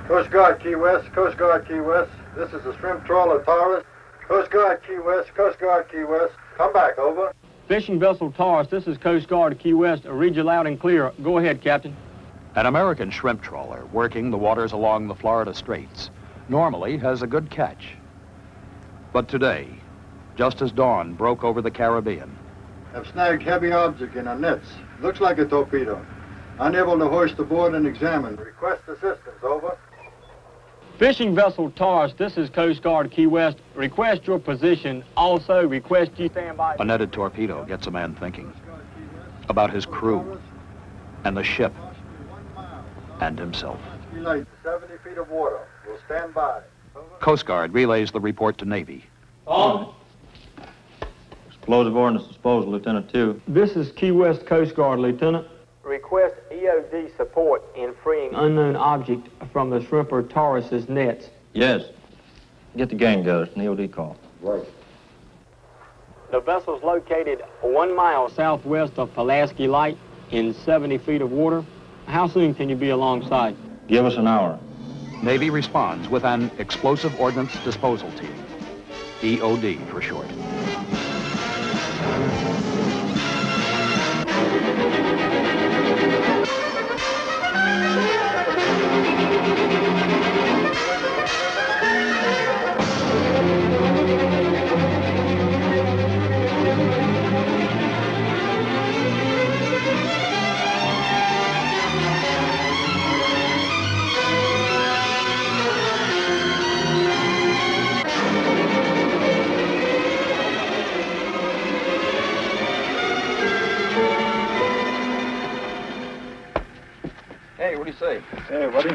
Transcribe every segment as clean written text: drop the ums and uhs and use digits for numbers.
Coast Guard, Key West. Coast Guard, Key West. This is the shrimp trawler Taurus. Coast Guard, Key West. Coast Guard, Key West. Come back, over. Fishing vessel Taurus, this is Coast Guard, Key West. Read you loud and clear. Go ahead, Captain. An American shrimp trawler working the waters along the Florida Straits normally has a good catch. But today, just as dawn broke over the Caribbean, Have snagged heavy object in our nets. Looks like a torpedo. Unable to hoist aboard and examine. Request assistance, over. Fishing vessel Taurus, this is Coast Guard, Key West. Request your position. Also, request you stand by. a netted torpedo gets a man thinking about his crew and the ship and himself. Relay 70 feet of water. We'll stand by. Over. Coast Guard relays the report to Navy. On. Explosive ordnance disposal, Lieutenant 2. This is Key West Coast Guard, Lieutenant. Request EOD support in freeing unknown object from the shrimper Taurus's nets. Yes. Get the gang together. It's an EOD call. Right. The vessel's located 1 mile southwest of Pulaski Light in 70 feet of water. How soon can you be alongside? Give us an hour. Navy responds with an explosive ordnance disposal team, EOD for short. Hey, what do you say? Hey, buddy.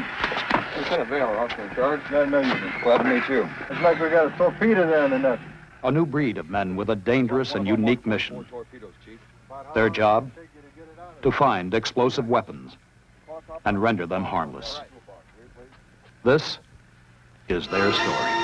Lieutenant Vail, officer in charge. Glad to know you. Glad to meet you. Looks like we got a torpedo there in the net. A new breed of men with a dangerous and unique mission. Their job, to find explosive weapons and render them harmless. This is their story.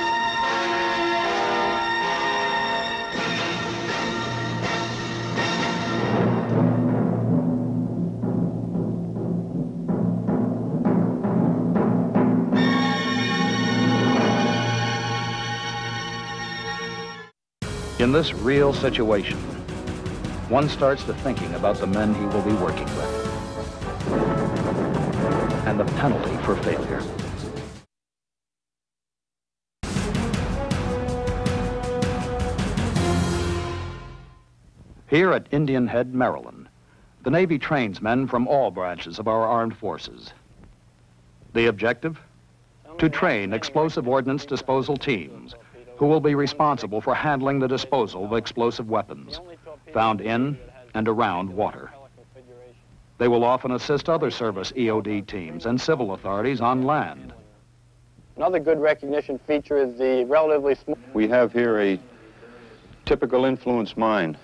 In this real situation, one starts to thinking about the men he will be working with and the penalty for failure. Here at Indian Head, Maryland, the Navy trains men from all branches of our armed forces. The objective? To train explosive ordnance disposal teams who will be responsible for handling the disposal of explosive weapons found in and around water. They will often assist other service EOD teams and civil authorities on land. Another good recognition feature is the relatively small... We have here a typical influence mine,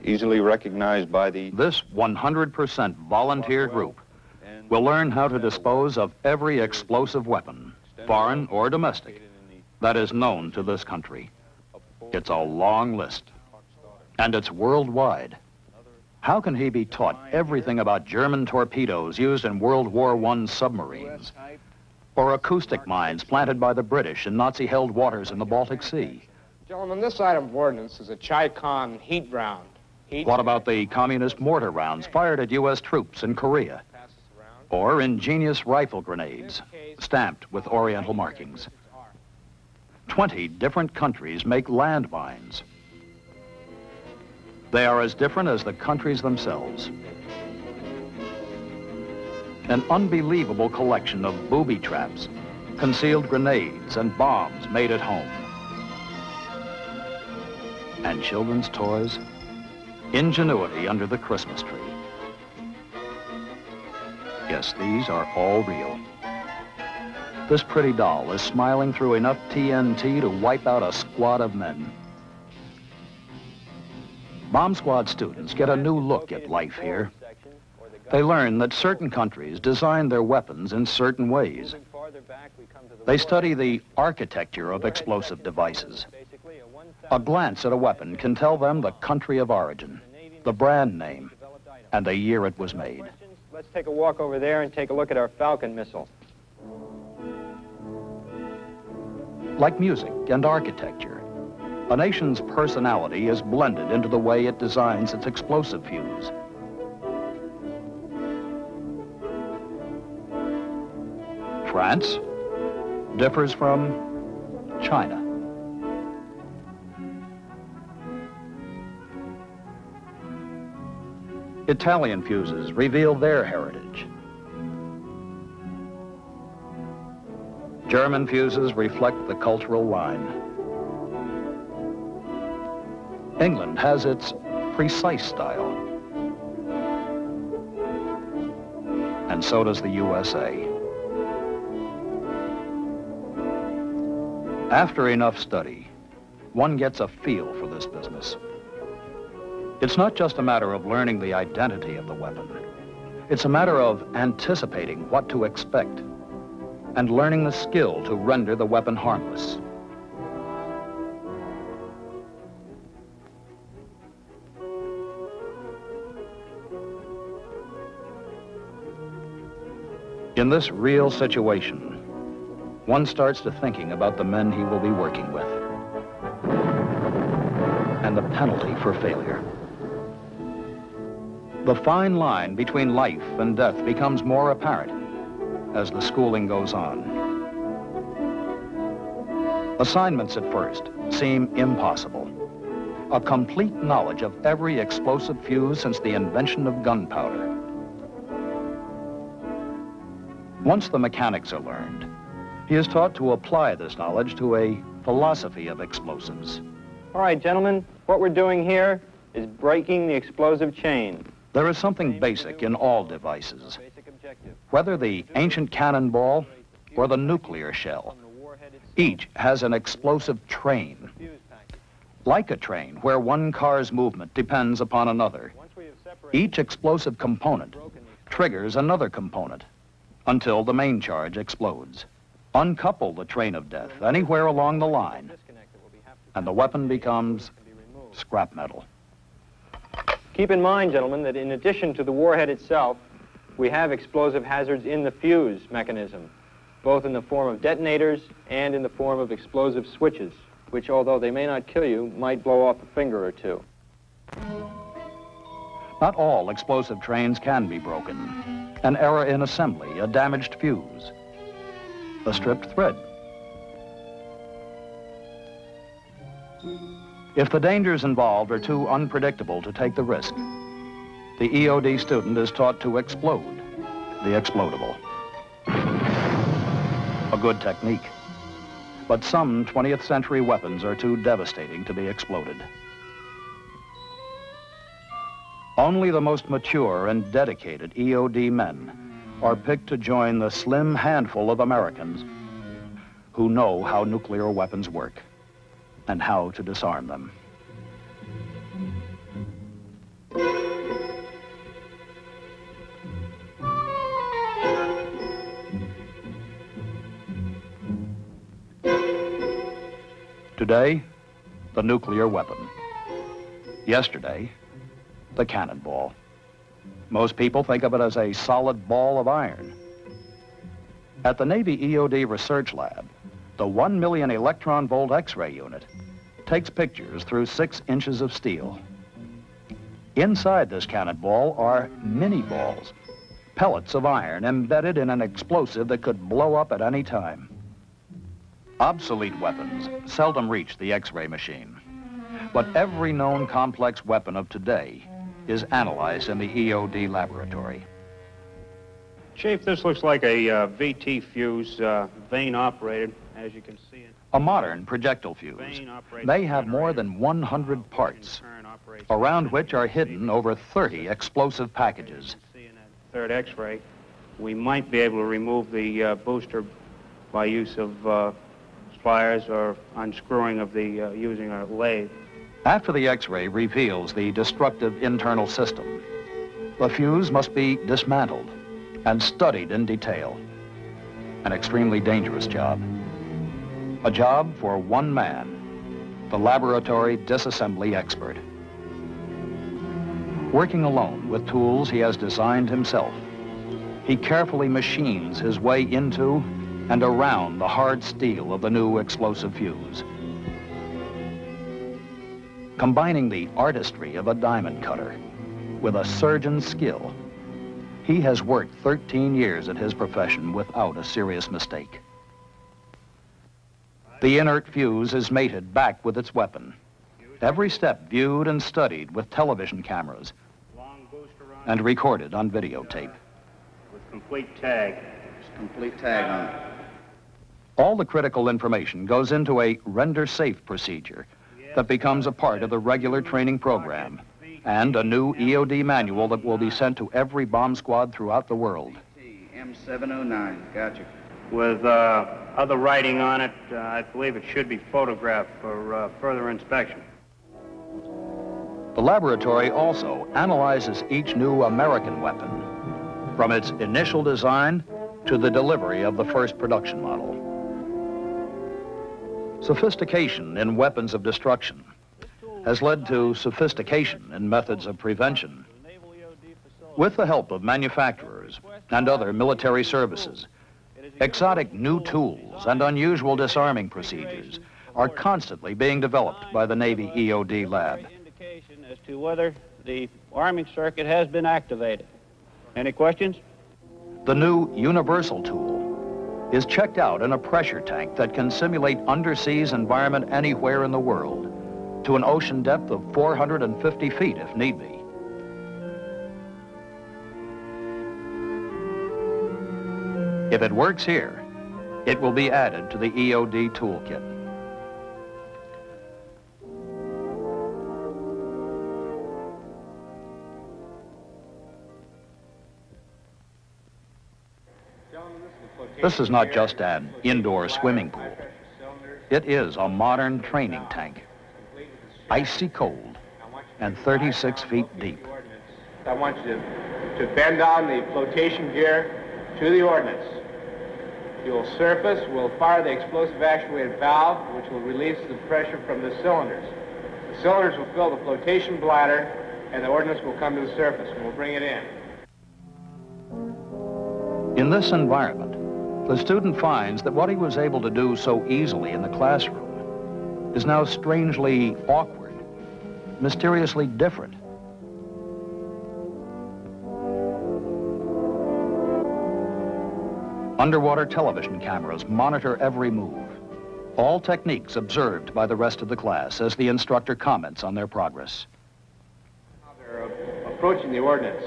easily recognized by the... This 100% volunteer group will learn how to dispose of every explosive weapon, foreign or domestic, that is known to this country. It's a long list, and it's worldwide. How can he be taught everything about German torpedoes used in World War I submarines, or acoustic mines planted by the British in Nazi-held waters in the Baltic Sea? Gentlemen, this item of ordnance is a Chi-Con heat round. What about the communist mortar rounds fired at U.S. troops in Korea, or ingenious rifle grenades stamped with Oriental markings? 20 different countries make landmines. They are as different as the countries themselves. An unbelievable collection of booby traps, concealed grenades, and bombs made at home. And children's toys, ingenuity under the Christmas tree. Yes, these are all real. This pretty doll is smiling through enough TNT to wipe out a squad of men. Bomb squad students get a new look at life here. They learn that certain countries design their weapons in certain ways. They study the architecture of explosive devices. A glance at a weapon can tell them the country of origin, the brand name, and the year it was made. Let's take a walk over there and take a look at our Falcon missile. Like music and architecture, a nation's personality is blended into the way it designs its explosive fuse. France differs from China. Italian fuses reveal their heritage. German fuses reflect the cultural line. England has its precise style. And so does the USA. After enough study, one gets a feel for this business. It's not just a matter of learning the identity of the weapon. It's a matter of anticipating what to expect and learning the skill to render the weapon harmless. In this real situation, one starts to thinking about the men he will be working with and the penalty for failure. The fine line between life and death becomes more apparent as the schooling goes on. Assignments at first seem impossible. A complete knowledge of every explosive fuse since the invention of gunpowder. Once the mechanics are learned, he is taught to apply this knowledge to a philosophy of explosives. All right, gentlemen, what we're doing here is breaking the explosive chain. There is something basic in all devices. Whether the ancient cannonball or the nuclear shell, each has an explosive train. Like a train where one car's movement depends upon another, each explosive component triggers another component until the main charge explodes. Uncouple the train of death anywhere along the line, and the weapon becomes scrap metal. Keep in mind, gentlemen, that in addition to the warhead itself, we have explosive hazards in the fuse mechanism, both in the form of detonators and in the form of explosive switches, which, although they may not kill you, might blow off a finger or two. Not all explosive trains can be broken. An error in assembly, a damaged fuse, a stripped thread. If the dangers involved are too unpredictable to take the risk, the EOD student is taught to explode the explodable. A good technique, but some 20th century weapons are too devastating to be exploded. Only the most mature and dedicated EOD men are picked to join the slim handful of Americans who know how nuclear weapons work and how to disarm them. Today, the nuclear weapon. Yesterday, the cannonball. Most people think of it as a solid ball of iron. At the Navy EOD Research Lab, the 1 million electron volt X-ray unit takes pictures through 6 inches of steel. Inside this cannonball are mini balls, pellets of iron embedded in an explosive that could blow up at any time. Obsolete weapons seldom reach the X-ray machine, but every known complex weapon of today is analyzed in the EOD laboratory. Chief, this looks like a VT fuse, vane-operated, as you can see it. A modern projectile fuse may have more than 100 parts, around which are hidden over 30 explosive packages. In that third X-ray, we might be able to remove the booster by use of pliers or unscrewing of the using a lathe. After the X-ray reveals the destructive internal system, the fuse must be dismantled and studied in detail. An extremely dangerous job. A job for one man, the laboratory disassembly expert. Working alone with tools he has designed himself, he carefully machines his way into and around the hard steel of the new explosive fuse. Combining the artistry of a diamond cutter with a surgeon's skill, he has worked 13 years at his profession without a serious mistake. The inert fuse is mated back with its weapon. Every step viewed and studied with television cameras and recorded on videotape. With complete tag. Complete tag on it. All the critical information goes into a render-safe procedure that becomes a part of the regular training program and a new EOD manual that will be sent to every bomb squad throughout the world. M709, gotcha. With other writing on it, I believe it should be photographed for further inspection. The laboratory also analyzes each new American weapon, from its initial design to the delivery of the first production model. Sophistication in weapons of destruction has led to sophistication in methods of prevention. With the help of manufacturers and other military services, exotic new tools and unusual disarming procedures are constantly being developed by the Navy EOD lab. As to whether the arming circuit has been activated. Any questions? The new universal tool is checked out in a pressure tank that can simulate underseas environment anywhere in the world to an ocean depth of 450 feet if need be. If it works here, it will be added to the EOD toolkit. This is not just an indoor swimming pool. It is a modern training tank, icy cold and 36 feet deep. I want you to bend down the flotation gear to the ordnance. You'll surface, we'll fire the explosive actuated valve, which will release the pressure from the cylinders. The cylinders will fill the flotation bladder, and the ordnance will come to the surface, and we'll bring it in. In this environment, the student finds that what he was able to do so easily in the classroom is now strangely awkward, mysteriously different. Underwater television cameras monitor every move. All techniques observed by the rest of the class as the instructor comments on their progress. Now they're approaching the ordnance.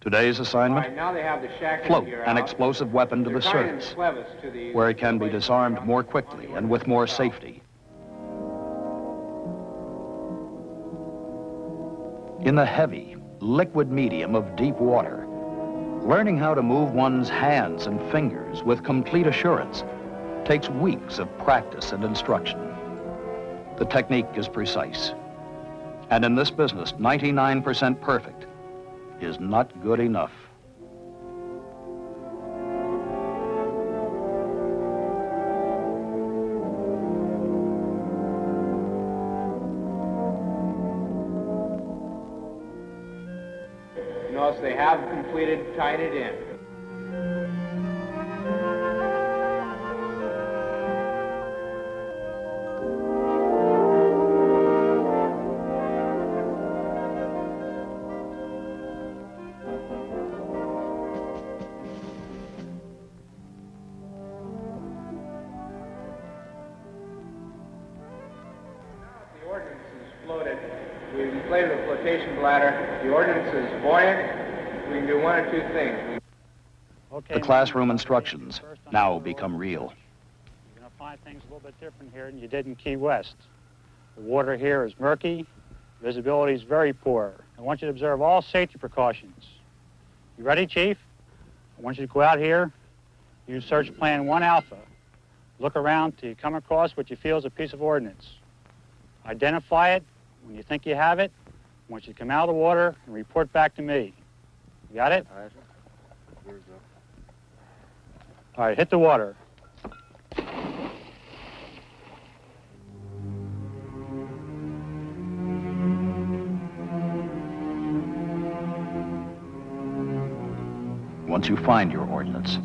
Today's assignment, Now they have the shackling float gear an out. explosive weapon to the They're tying surface, clevis to the where it can be disarmed more quickly and with more safety. In the heavy, liquid medium of deep water, learning how to move one's hands and fingers with complete assurance takes weeks of practice and instruction. The technique is precise. And in this business, 99% perfect is not good enough. Notice they have completed tying it in. The ordnance is floated. We've inflated the flotation bladder. The ordnance is buoyant. We can do one or two things. The classroom instructions now become real. You're going to find things a little bit different here than you did in Key West. The water here is murky. Visibility is very poor. I want you to observe all safety precautions. You ready, Chief? I want you to go out here, use search plan 1 Alpha. Look around till you come across what you feel is a piece of ordnance. Identify it. When you think you have it, I want you to come out of the water and report back to me. You got it? All right. All right, hit the water. Once you find your ordnance,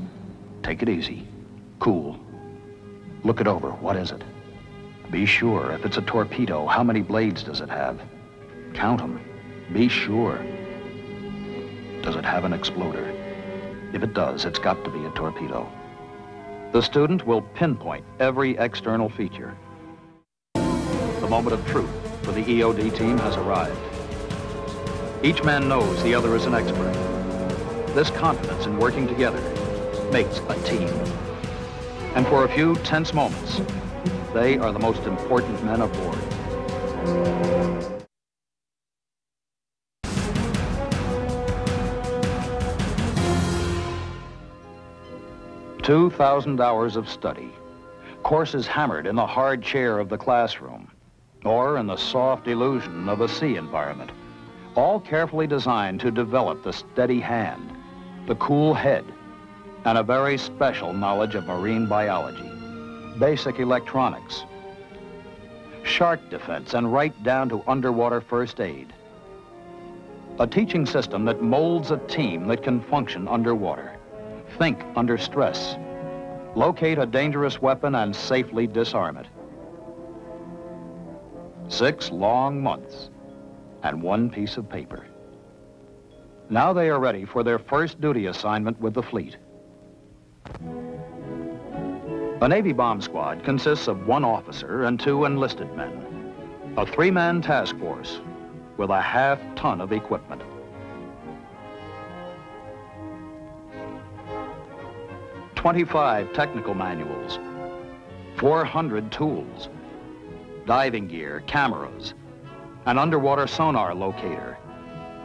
Take it easy. Cool. Look it over. What is it? Be sure. If it's a torpedo, how many blades does it have? Count them. Be sure. Does it have an exploder? If it does, it's got to be a torpedo. The student will pinpoint every external feature. The moment of truth for the EOD team has arrived. Each man knows the other is an expert. This confidence in working together makes a team. And for a few tense moments, they are the most important men aboard. 2,000 hours of study, courses hammered in the hard chair of the classroom, or in the soft illusion of a sea environment, all carefully designed to develop the steady hand, the cool head, and a very special knowledge of marine biology, basic electronics, shark defense, and right down to underwater first aid. A teaching system that molds a team that can function underwater, think under stress, locate a dangerous weapon and safely disarm it. 6 long months and 1 piece of paper. Now they are ready for their first duty assignment with the fleet. A Navy bomb squad consists of 1 officer and 2 enlisted men. A 3-man task force with a half-ton of equipment. "25 technical manuals, 400 tools, diving gear, cameras, an underwater sonar locator,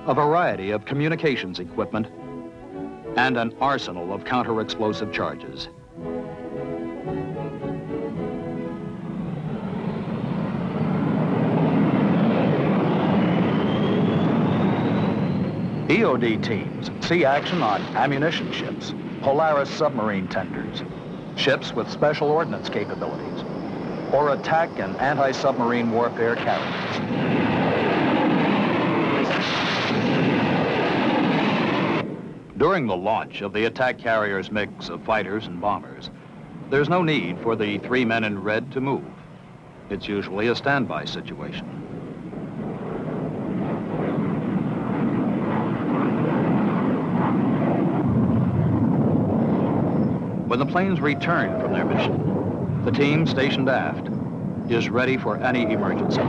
a variety of communications equipment, and an arsenal of counter-explosive charges. EOD teams see action on ammunition ships, Polaris submarine tenders, ships with special ordnance capabilities, or attack and anti-submarine warfare carriers. During the launch of the attack carrier's mix of fighters and bombers, there's no need for the 3 men in red to move. It's usually a standby situation. When the planes return from their mission, the team stationed aft is ready for any emergency.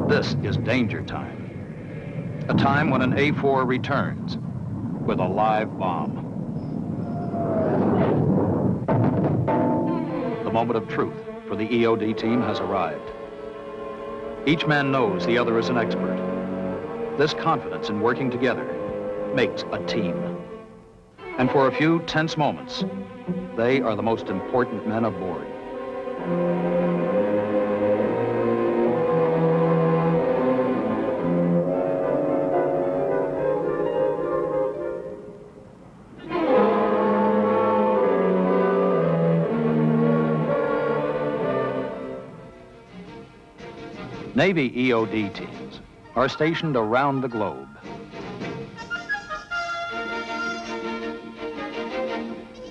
This is danger time, a time when an A4 returns with a live bomb. The moment of truth for the EOD team has arrived. Each man knows the other is an expert. This confidence in working together makes a team. And for a few tense moments, they are the most important men aboard. Navy EOD teams are stationed around the globe.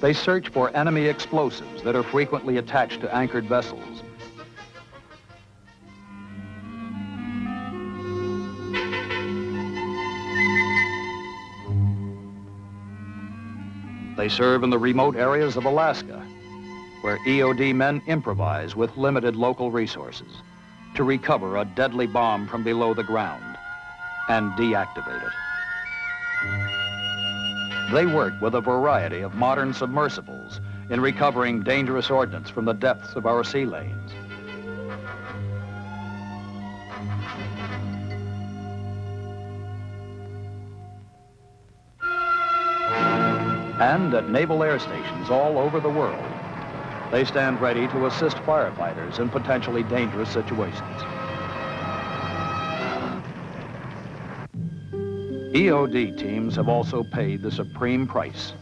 They search for enemy explosives that are frequently attached to anchored vessels. They serve in the remote areas of Alaska, where EOD men improvise with limited local resources to recover a deadly bomb from below the ground and deactivate it. They work with a variety of modern submersibles in recovering dangerous ordnance from the depths of our sea lanes. And at naval air stations all over the world, they stand ready to assist firefighters in potentially dangerous situations. EOD teams have also paid the supreme price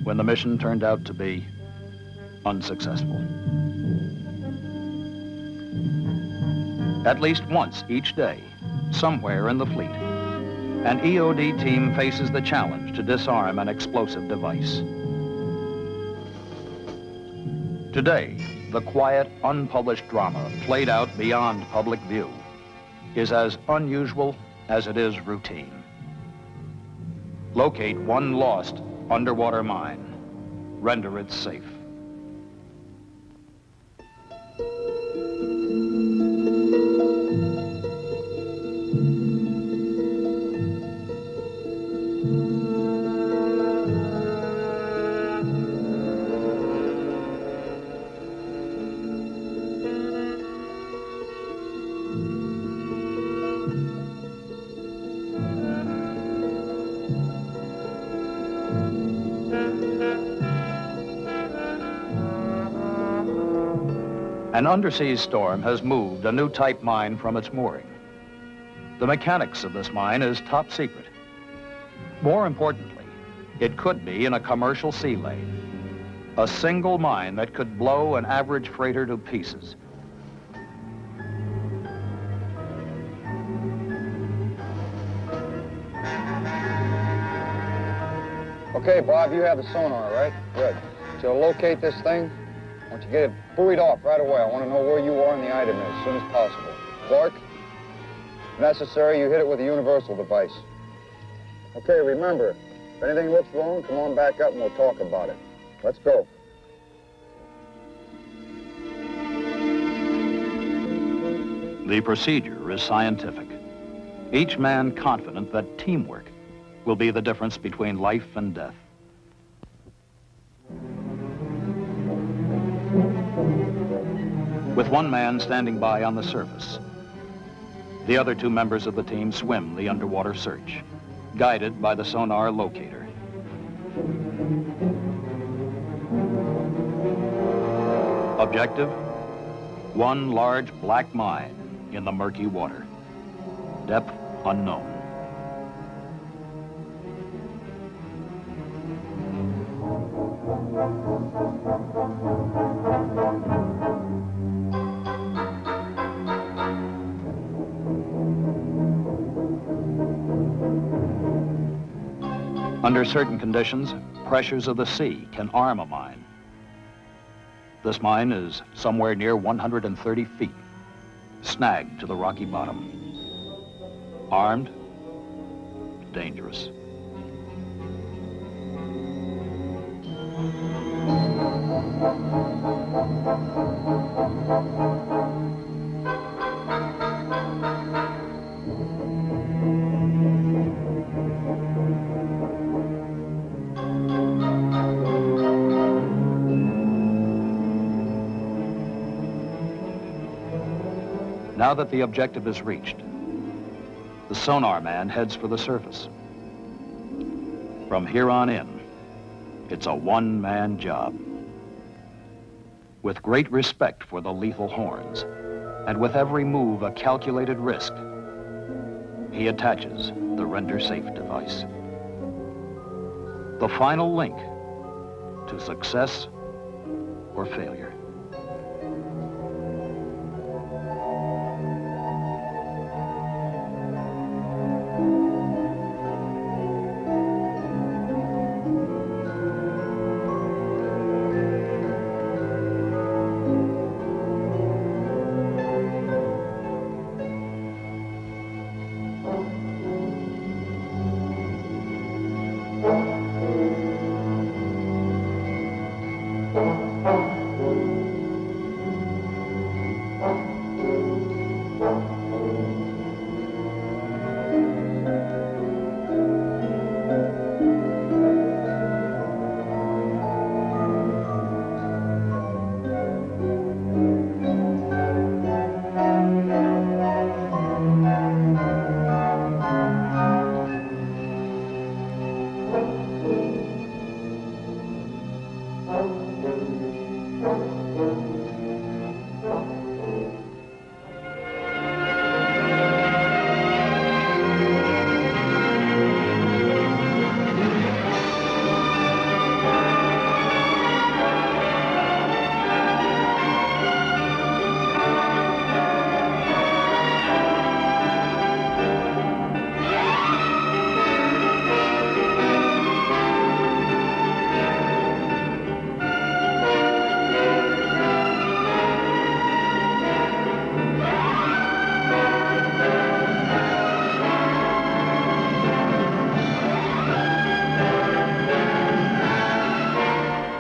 when the mission turned out to be unsuccessful. At least once each day, somewhere in the fleet, An EOD team faces the challenge to disarm an explosive device. Today, the quiet, unpublished drama played out beyond public view is as unusual as it is routine. Locate one lost underwater mine. Render it safe. An undersea storm has moved a new type mine from its mooring. The mechanics of this mine is top secret. More importantly, it could be in a commercial sea lane. A single mine that could blow an average freighter to pieces. Okay, Bob, you have the sonar, right? Good. So locate this thing. I want you to get it buoyed off right away. I want to know where you are in the item as soon as possible. Clark, if necessary, you hit it with a universal device. Okay, remember, if anything looks wrong, come on back up and we'll talk about it. Let's go. The procedure is scientific. Each man confident that teamwork will be the difference between life and death. With one man standing by on the surface, the other two members of the team swim the underwater search, guided by the sonar locator. Objective, one large black mine in the murky water. Depth unknown. Under certain conditions, pressures of the sea can arm a mine. This mine is somewhere near 130 feet, snagged to the rocky bottom. Armed, dangerous. Now that the objective is reached, the sonar man heads for the surface. From here on in, it's a one-man job. With great respect for the lethal horns, and with every move a calculated risk, he attaches the render safe device. The final link to success or failure.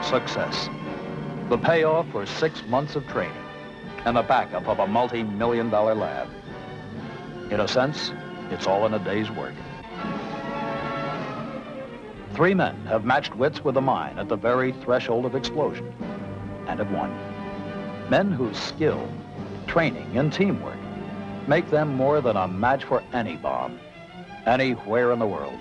success. The payoff for 6 months of training and the backup of a multi-million-dollar lab. In a sense, it's all in a day's work. 3 men have matched wits with a mine at the very threshold of explosion, and have won. Men whose skill, training, and teamwork make them more than a match for any bomb, anywhere in the world.